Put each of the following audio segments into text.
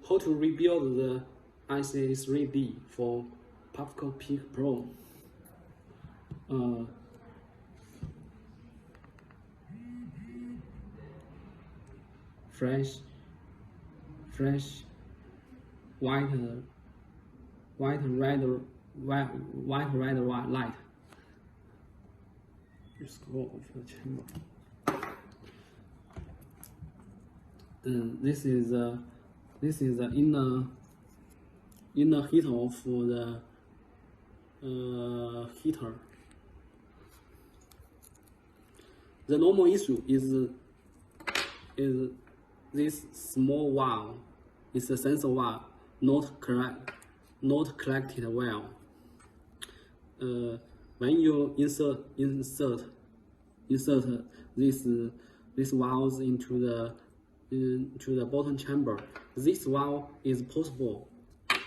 how to rebuild the ICA 3D for puffco Peak Pro. Fresh white red light. Just go off the chamber. This is the inner heater of the heater. The normal issue is this small valve is a sensor valve not collected well. When you insert this valves into the bottom chamber, this valve is possible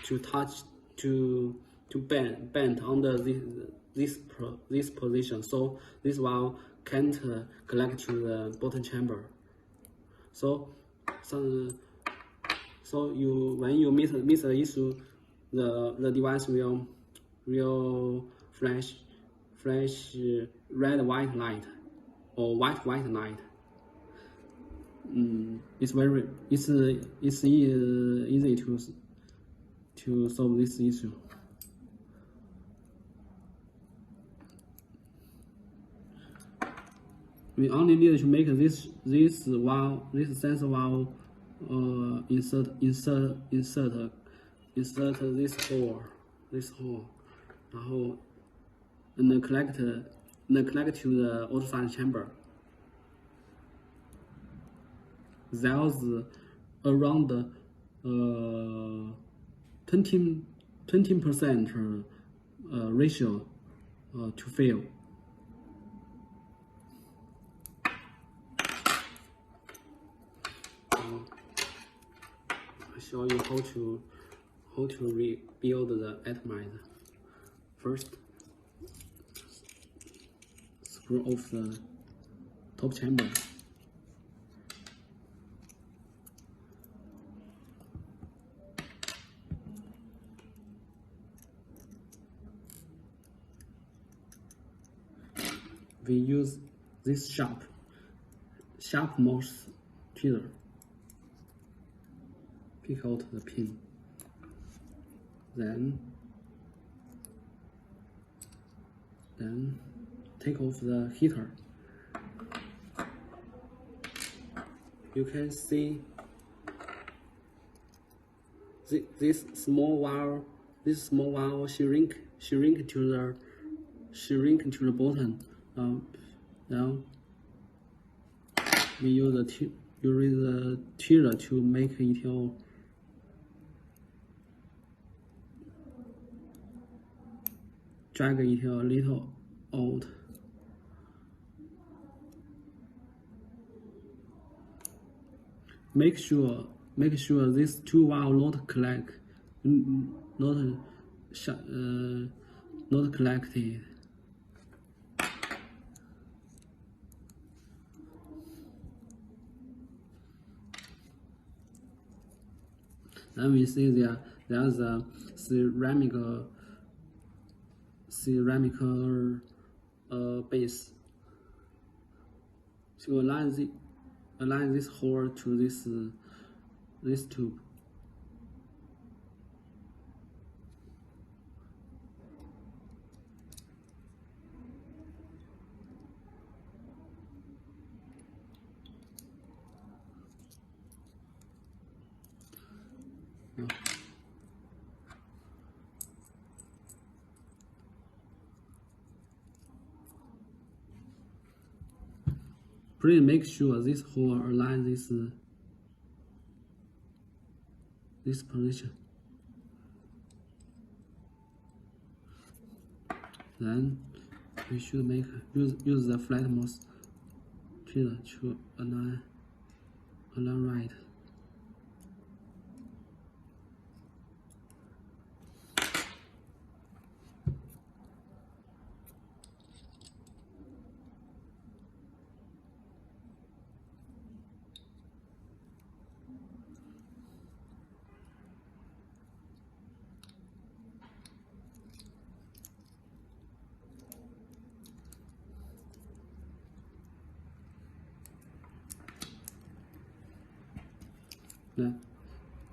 to touch to bend under this position, so this valve can't collect to the bottom chamber. So you when you miss the issue, the device will flash red white light or white light. It's easy to solve this issue. We only need to make this sensor valve, insert this hole, and then connect to the outside chamber. There's around 20% ratio to fail. I'll show you how to rebuild the atomizer. First, screw off the top chamber. We use this sharp mouse tweezer. Pick out the pin. Then take off the heater. You can see this small valve shrink to the bottom. Now we use the tweezer to make a drag it a little out. Make sure these two valves not collected. Then we see there's a ceramic base. So align this hole to this tube. Please make sure this hole aligns this position. Then we should use the flat mouse tweezer to align right.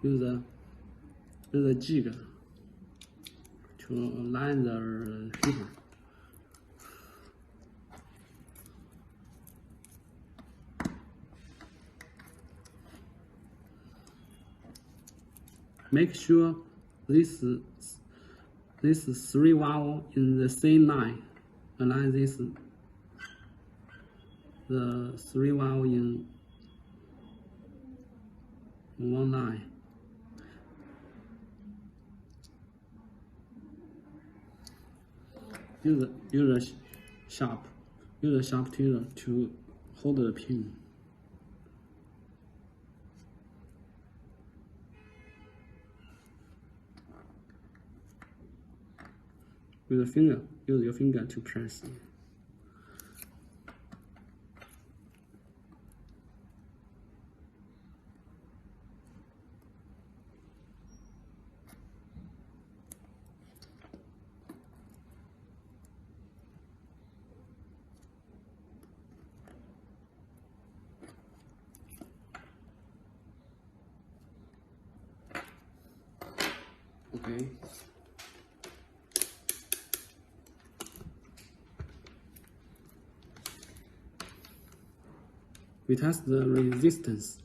use a jig to line the heater. Make sure this 3 valve in the same line. Align the 3 valve in one line. Use a sharp tuner to hold the pin. Use your finger to press. Okay. We test the resistance.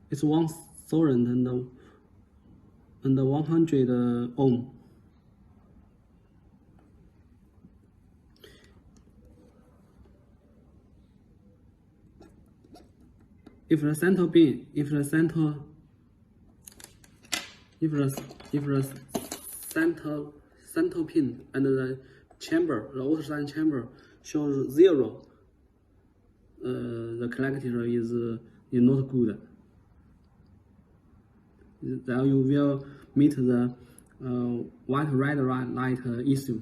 It's 1,000 and 100 ohm. If the center pin and the chamber, the outside chamber shows 0, the collector is not good. Then you will meet the white-red light issue.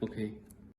Okay.